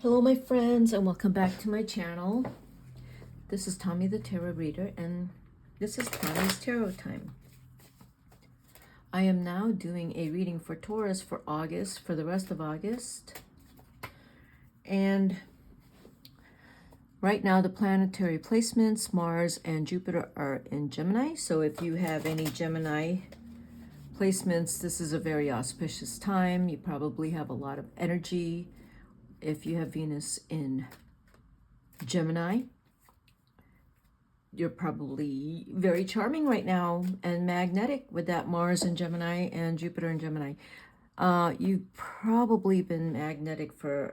Hello my friends and welcome back to my channel. This is Tommy the Tarot Reader and this is Tommy's Tarot Time. I am now doing a reading for Taurus for August, for the rest of August. And right now the planetary placements, Mars and Jupiter are in Gemini. So if you have any Gemini placements, this is a very auspicious time. You probably have a lot of energy. If you have Venus in Gemini, you're probably very charming right now and magnetic with that Mars in Gemini and Jupiter in Gemini. You've probably been magnetic for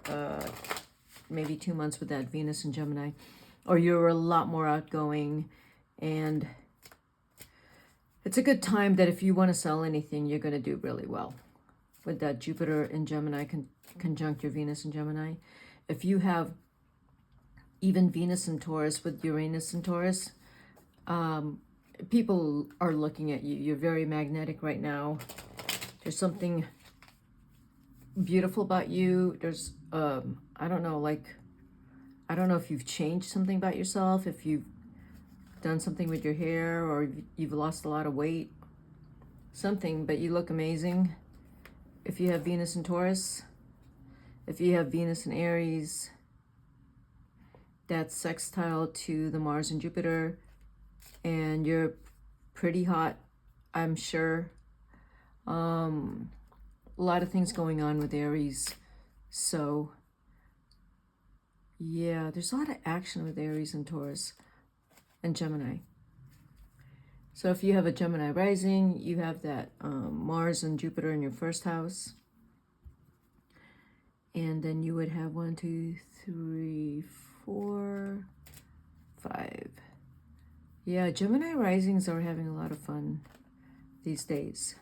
maybe 2 months with that Venus in Gemini, or you're a lot more outgoing, and it's a good time that if you want to sell anything, you're going to do really well with that Jupiter in Gemini conjunct your Venus in Gemini. If you have even Venus in Taurus with Uranus in Taurus, people are looking at you. You're very magnetic right now. There's something beautiful about you. There's, I don't know, I don't know if you've changed something about yourself, if you've done something with your hair, or you've lost a lot of weight, something, but you look amazing. If you have Venus in Taurus, if you have Venus in Aries, that's sextile to the Mars and Jupiter, and you're pretty hot, I'm sure. A lot of things going on with Aries. So, yeah, there's a lot of action with Aries and Taurus and Gemini. So if you have a Gemini rising, you have that Mars and Jupiter in your first house. And then you would have 1, 2, 3, 4, 5. Yeah, Gemini risings are having a lot of fun these days.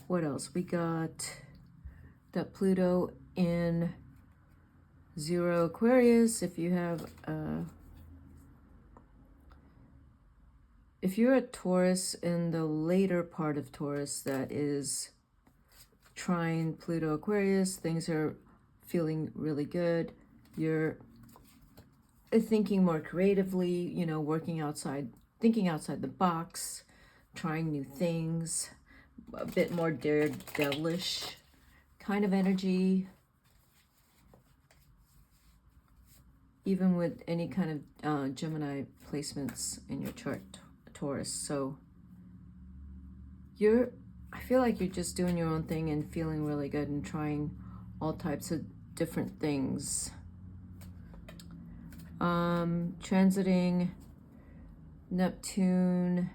What else? We got that Pluto in 0 Aquarius. If you have if you're a Taurus in the later part of Taurus that is trine Pluto Aquarius, things are feeling really good. You're thinking more creatively, you know, working outside, thinking outside the box, trying new things, a bit more daredevilish kind of energy. Even with any kind of Gemini placements in your chart, Taurus. So I feel like you're just doing your own thing and feeling really good and trying all types of different things. Transiting Neptune.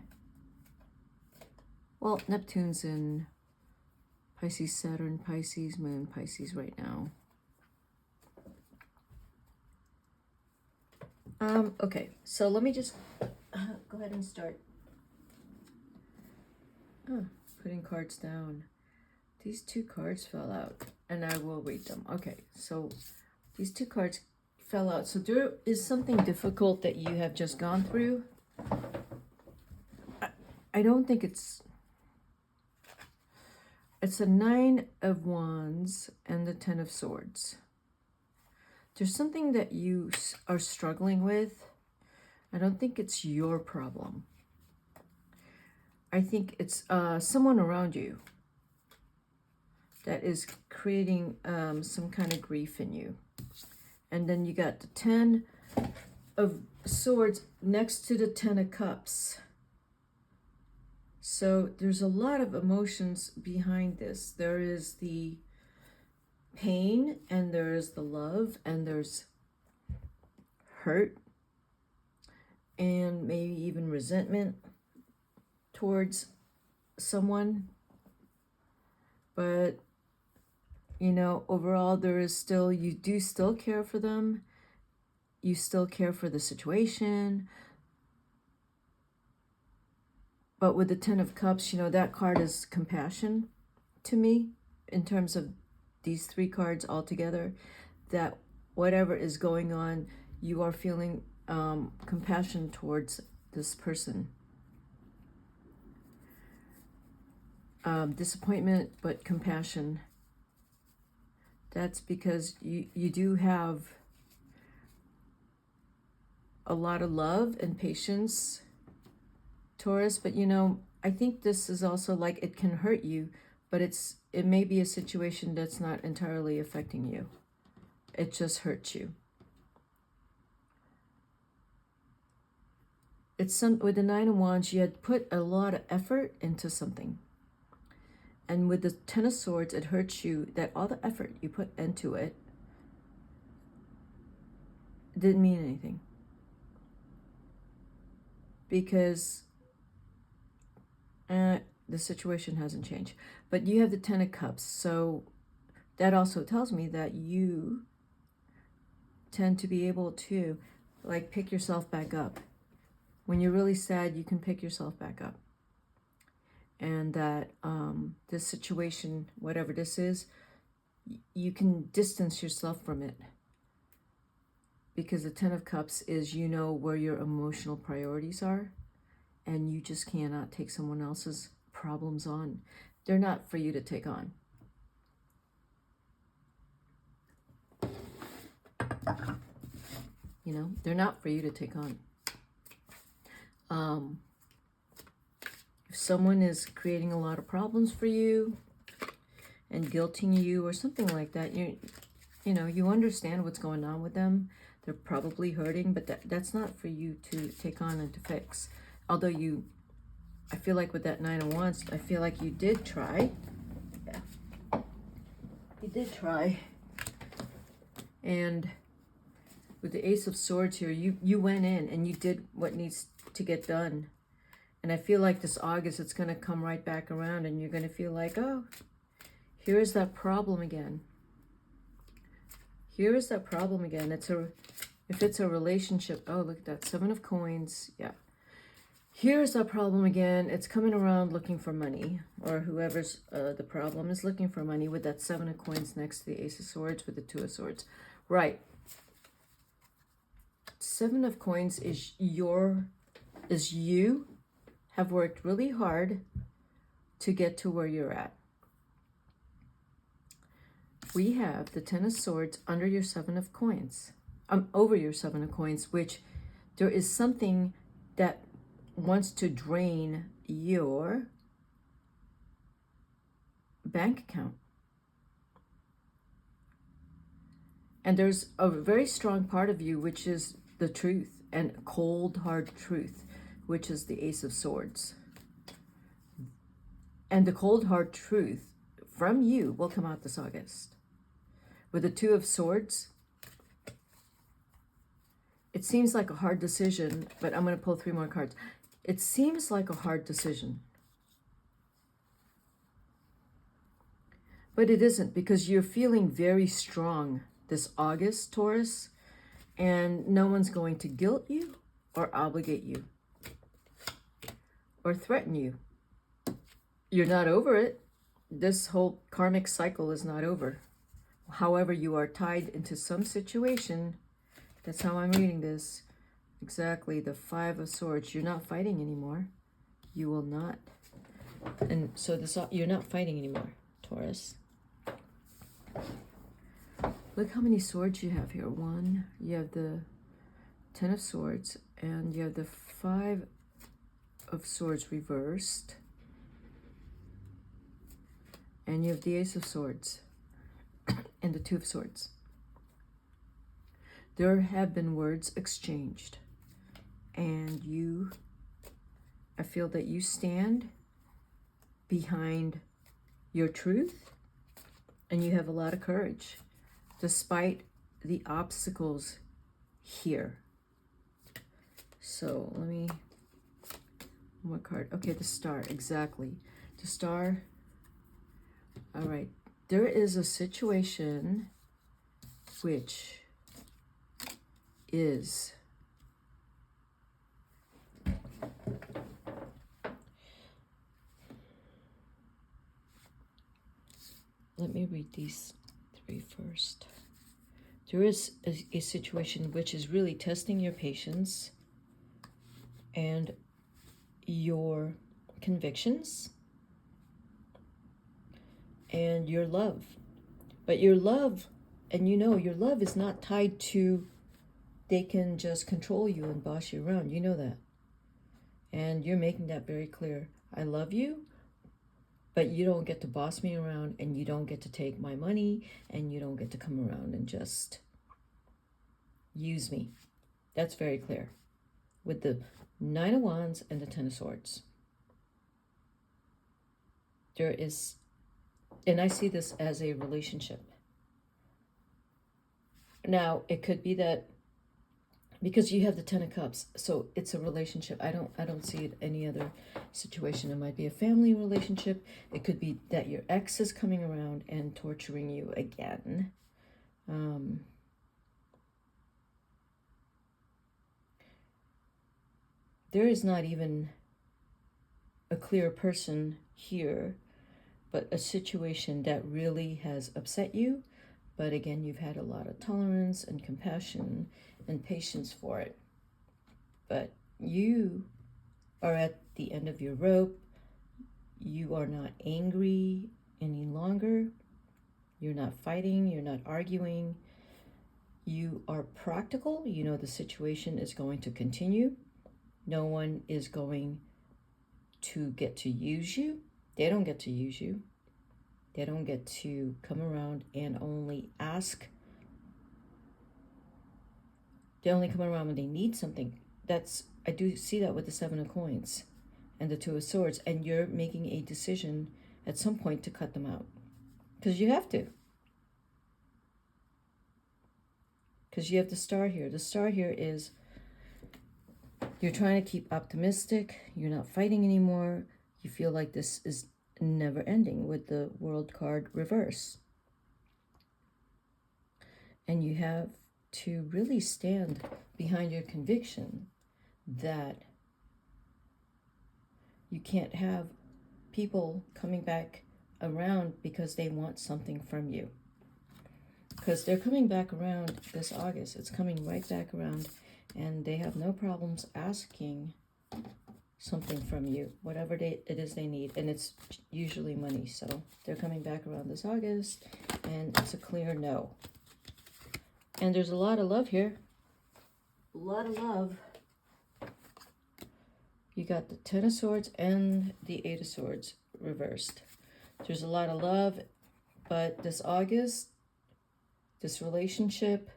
Well, Neptune's in Pisces, Saturn, Pisces, Moon, Pisces right now. Okay, so let me just go ahead and start putting cards down. These 2 cards fell out, and I will read them. Okay, so these 2 cards fell out. So there is something difficult that you have just gone through. I don't think it's a 9 of Wands and the 10 of Swords. There's something that you are struggling with. I don't think it's your problem. I think it's someone around you that is creating some kind of grief in you. And then you got the 10 of Swords next to the 10 of Cups. So there's a lot of emotions behind this. There is the pain, and there's the love, and there's hurt, and maybe even resentment towards someone. But, you know, overall, there is still, you do still care for them. You still care for the situation. But with the 10 of Cups, you know, that card is compassion to me in terms of these 3 cards all together, that whatever is going on, you are feeling compassion towards this person. Disappointment, but compassion. That's because you do have a lot of love and patience, Taurus, but you know, I think this is also like it can hurt you, but it may be a situation that's not entirely affecting you. It just hurts you. It's with the Nine of Wands, you had put a lot of effort into something. And with the Ten of Swords, it hurts you that all the effort you put into it didn't mean anything. Because the situation hasn't changed. But you have the Ten of Cups, so that also tells me that you tend to be able to like pick yourself back up. When you're really sad, you can pick yourself back up. And that this situation, whatever this is, you can distance yourself from it. Because the Ten of Cups is, you know where your emotional priorities are, and you just cannot take someone else's problems on. They're not for you to take on. You know, they're not for you to take on. If someone is creating a lot of problems for you and guilting you or something like that, you know, you understand what's going on with them. They're probably hurting, but that's not for you to take on and to fix. Although I feel like with that Nine of Wands, I feel like you did try. Yeah. You did try. And with the Ace of Swords here, you went in and you did what needs to get done. And I feel like this August, it's going to come right back around and you're going to feel like, oh, here's that problem again. Here is that problem again. If it's a relationship, oh, look at that, Seven of Coins, yeah. Here's that problem again. It's coming around looking for money, or whoever's the problem is looking for money with that Seven of Coins next to the Ace of Swords with the Two of Swords. Right. Seven of Coins is you have worked really hard to get to where you're at. We have the Ten of Swords under your Seven of Coins, over your Seven of Coins, which there is something that wants to drain your bank account. And there's a very strong part of you, which is the truth, and cold, hard truth, which is the Ace of Swords. And the cold, hard truth from you will come out this August. With the Two of Swords, it seems like a hard decision, but I'm going to pull 3 more cards. It seems like a hard decision. But it isn't, because you're feeling very strong this August, Taurus, and no one's going to guilt you or obligate you or threaten you. You're not over it. This whole karmic cycle is not over. However, you are tied into some situation. That's how I'm reading this. Exactly, the Five of Swords. You're not fighting anymore. You will not. And so you're not fighting anymore, Taurus. Look how many swords you have here. 1, you have the Ten of Swords, and you have the Five of Swords reversed. And you have the Ace of Swords and the Two of Swords. There have been words exchanged, and I feel that you stand behind your truth, and you have a lot of courage, despite the obstacles here. So let me, one more card. Okay, the Star, exactly. The Star. All right, there is a situation which is let me read these 3 first. There is a situation which is really testing your patience and your convictions and your love. But your love, and you know, your love is not tied to they can just control you and boss you around. You know that. And you're making that very clear. I love you, but you don't get to boss me around, and you don't get to take my money, and you don't get to come around and just use me. That's very clear. With the Nine of Wands and the Ten of Swords. There is, and I see this as a relationship. Now, it could be that because you have the Ten of Cups, so it's a relationship. I don't see it any other situation. It might be a family relationship. It could be that your ex is coming around and torturing you again. There is not even a clear person here, but a situation that really has upset you. But again, you've had a lot of tolerance and compassion and patience for it. But you are at the end of your rope. You are not angry any longer. You're not fighting. You're not arguing. You are practical. You know the situation is going to continue. No one is going to get to use you. They don't get to use you. They don't get to come around and only ask. They only come around when they need something. I do see that with the Seven of Coins and the Two of Swords, and you're making a decision at some point to cut them out. Because you have to. Because you have the Star here. The Star here is you're trying to keep optimistic. You're not fighting anymore. You feel like this is never ending with the World card reverse. And you have to really stand behind your conviction that you can't have people coming back around because they want something from you. Because they're coming back around this August. It's coming right back around, and they have no problems asking something from you, whatever it is they need. And it's usually money. So they're coming back around this August, and it's a clear no. And there's a lot of love here. A lot of love. You got the Ten of Swords and the Eight of Swords reversed. There's a lot of love, but this August, this relationship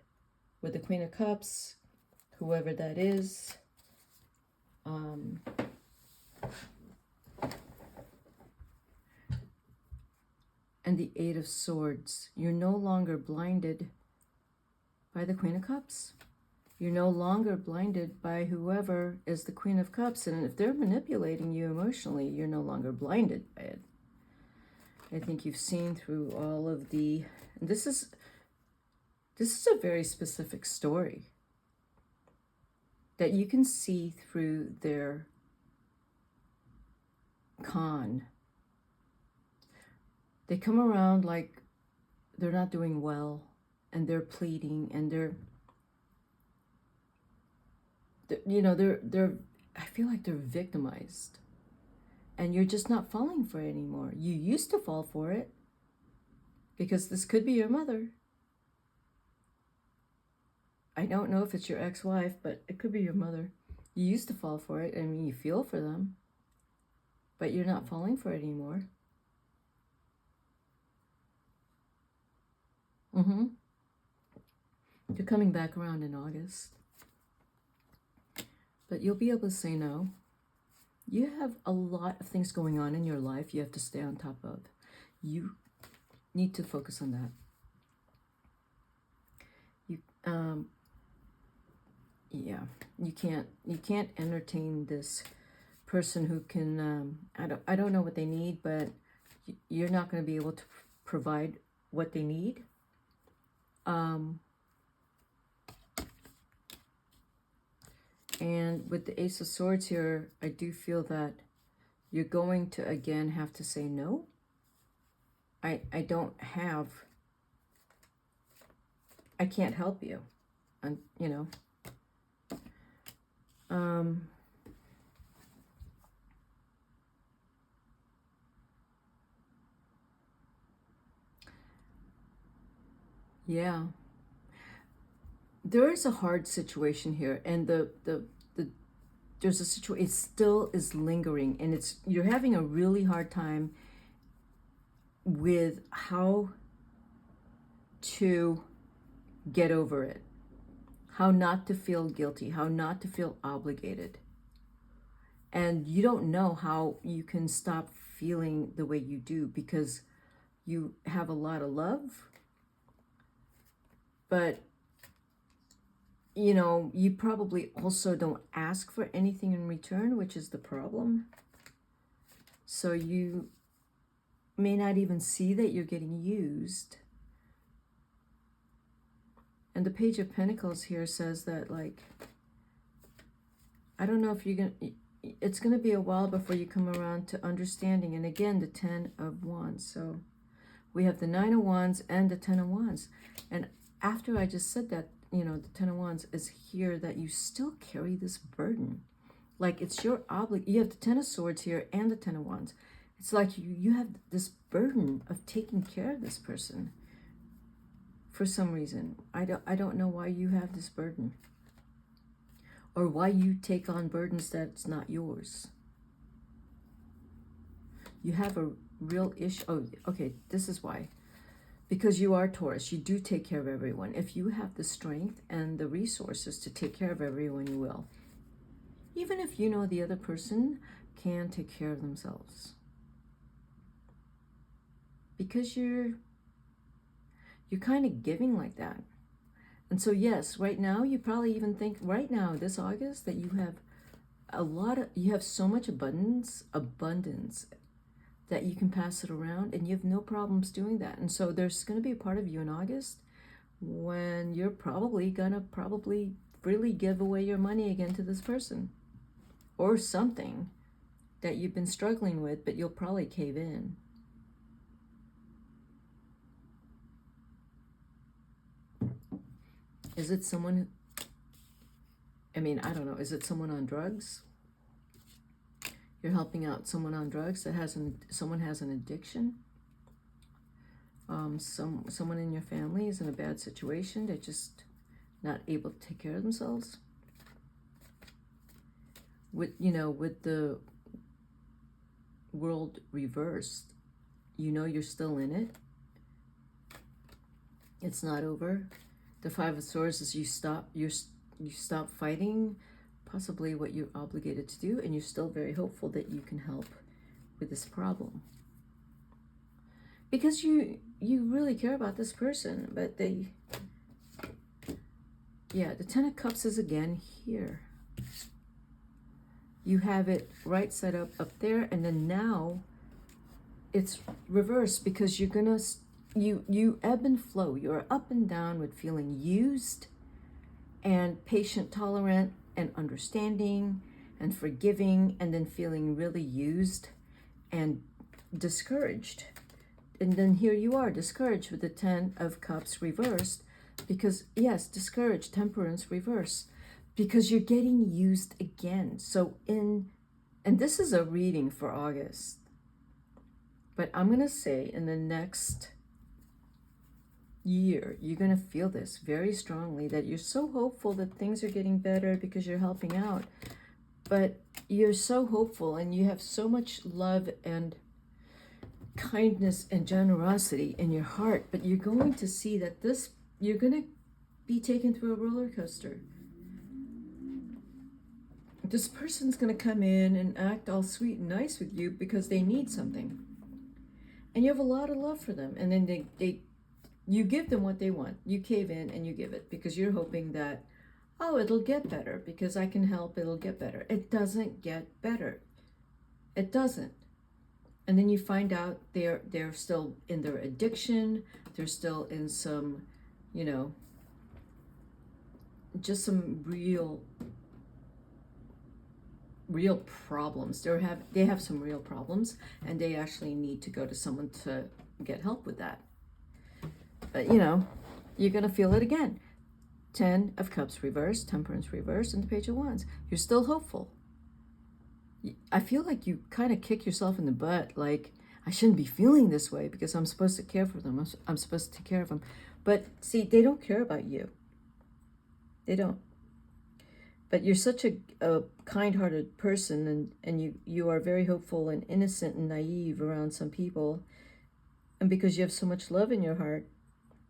with the Queen of Cups, whoever that is, and the Eight of Swords, you're no longer blinded by the Queen of Cups. You're no longer blinded by whoever is the Queen of Cups. And if they're manipulating you emotionally, you're no longer blinded by it. I think you've seen through all of the... And this is a very specific story. That you can see through their con. They come around like they're not doing well. And they're pleading, and they're I feel like they're victimized, and you're just not falling for it anymore. You used to fall for it, because this could be your mother. I don't know if it's your ex-wife, but it could be your mother. You used to fall for it. I mean, you feel for them, but you're not falling for it anymore. You're coming back around in August. But you'll be able to say no. You have a lot of things going on in your life you have to stay on top of. You need to focus on that. You can't entertain this person who can, I don't know what they need, but you're not going to be able to provide what they need. And with the Ace of Swords here, I do feel that you're going to, again, have to say no. I can't help you. And, Yeah. There is a hard situation here, and the there's a situation, it still is lingering, and it's, you're having a really hard time with how to get over it, how not to feel guilty, how not to feel obligated. And you don't know how you can stop feeling the way you do because you have a lot of love, but you probably also don't ask for anything in return, which is the problem. So you may not even see that you're getting used. And the Page of Pentacles here says that, like, I don't know if you're gonna, it's gonna be a while before you come around to understanding. And again, the 10 of Wands. So we have the 9 of Wands and the 10 of Wands. And after I just said that, the 10 of Wands is here, that you still carry this burden. Like, it's your you have the 10 of Swords here and the 10 of Wands. It's like you have this burden of taking care of this person for some reason. I don't know why you have this burden, or why you take on burdens that's not yours. You have a real issue. Oh, okay, this is why. Because you are Taurus, you do take care of everyone. If you have the strength and the resources to take care of everyone, you will. Even if you know the other person can take care of themselves. Because you're kind of giving like that. And so yes, right now, you probably even think right now, this August, that you have you have so much abundance that you can pass it around, and you have no problems doing that. And so there's going to be a part of you in August when you're probably gonna freely give away your money again to this person, or something that you've been struggling with, but you'll probably cave in. Is it someone, I don't know, is it someone on drugs? You're helping out someone on drugs that someone has an addiction. Someone in your family is in a bad situation. They're just not able to take care of themselves. With the world reversed, you're still in it. It's not over. The 5 of Swords is you stop fighting possibly what you're obligated to do, and you're still very hopeful that you can help with this problem. Because you really care about this person, but the 10 of Cups is again here. You have it right side up there, and then now it's reversed because you're gonna, you ebb and flow. You're up and down with feeling used and patient, tolerant, and understanding and forgiving, and then feeling really used and discouraged. And then here you are, discouraged with the 10 of Cups reversed, because yes, discouraged, Temperance reversed, because you're getting used again. So and this is a reading for August, but I'm gonna say in the next year, you're going to feel this very strongly, that you're so hopeful that things are getting better because you're helping out. But you're so hopeful, and you have so much love and kindness and generosity in your heart, but you're going to see that you're going to be taken through a roller coaster. This person's going to come in and act all sweet and nice with you because they need something. And you have a lot of love for them. And then you give them what they want. You cave in and you give it because you're hoping that, oh, it'll get better because I can help, it'll get better. It doesn't get better. It doesn't. And then you find out they're still in their addiction. They're still in some, just some real problems. They have some real problems, and they actually need to go to someone to get help with that. But you're gonna feel it again. 10 of Cups reversed, Temperance reversed, and the Page of Wands. You're still hopeful. I feel like you kind of kick yourself in the butt, like, I shouldn't be feeling this way because I'm supposed to care for them. I'm supposed to take care of them. But see, they don't care about you. They don't. But you're such a kind-hearted person, and you are very hopeful and innocent and naive around some people. And because you have so much love in your heart,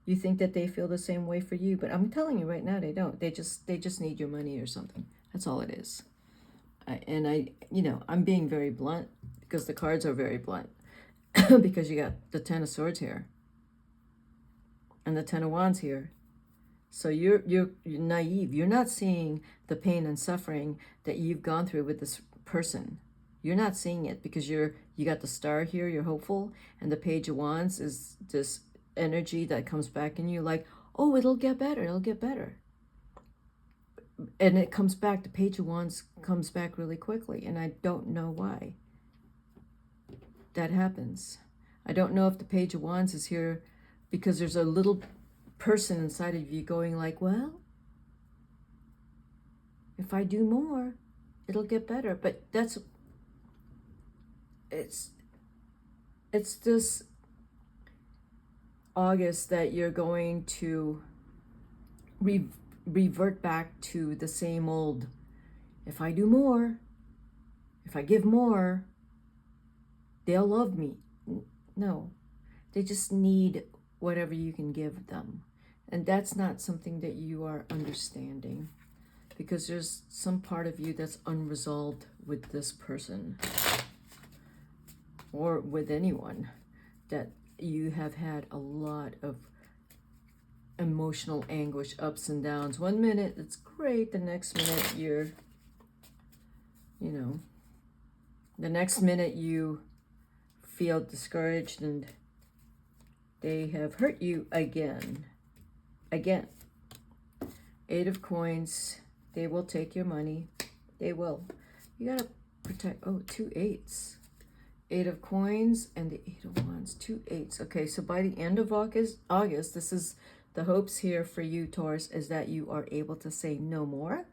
you think that they feel the same way for you. But I'm telling you right now, they don't. They just need your money or something. That's all it is. I'm being very blunt because the cards are very blunt. Because you got the Ten of Swords here and the Ten of Wands here. So you're naive. You're not seeing the pain and suffering that you've gone through with this person. You're not seeing it because you got the Star here, you're hopeful, and the Page of Wands is this energy that comes back in you like, oh, it'll get better, it'll get better. And it comes back, the Page of Wands comes back really quickly, and I don't know why that happens. I don't know if the Page of Wands is here because there's a little person inside of you going like, well, if I do more, it'll get better. But it's this August that you're going to revert back to the same old, if I do more, if I give more, they'll love me. No, they just need whatever you can give them. And that's not something that you are understanding, because there's some part of you that's unresolved with this person or with anyone, that you have had a lot of emotional anguish, ups and downs. One minute it's great, the next minute you're, the next minute you feel discouraged and they have hurt you again. Eight of Coins, they will take your money. They will. You gotta protect, oh, 2 8s. Eight of Coins and the Eight of Wands, 2 8s. Okay, so by the end of August, this is the hopes here for you, Taurus, is that you are able to say no more.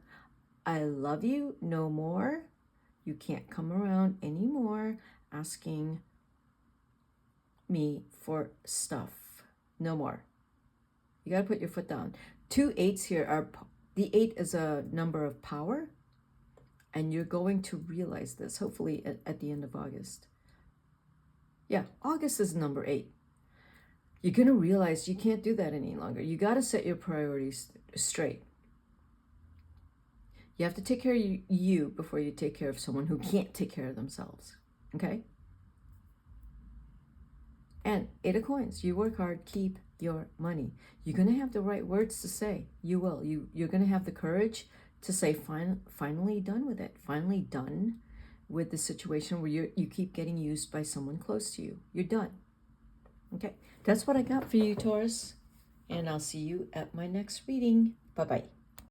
I love you, no more. You can't come around anymore asking me for stuff. No more. You got to put your foot down. 2 8s here are, the 8 is a number of power, and you're going to realize this hopefully at the end of August. Yeah, August is number 8. You're going to realize you can't do that any longer. You got to set your priorities straight. You have to take care of you before you take care of someone who can't take care of themselves. Okay? And Eight of Coins, you work hard, keep your money. You're going to have the right words to say. You will. You're going to have the courage to say, finally done with it. Finally done with the situation where you keep getting used by someone close to you. You're done. Okay? That's what I got for you, Taurus. And I'll see you at my next reading. Bye-bye.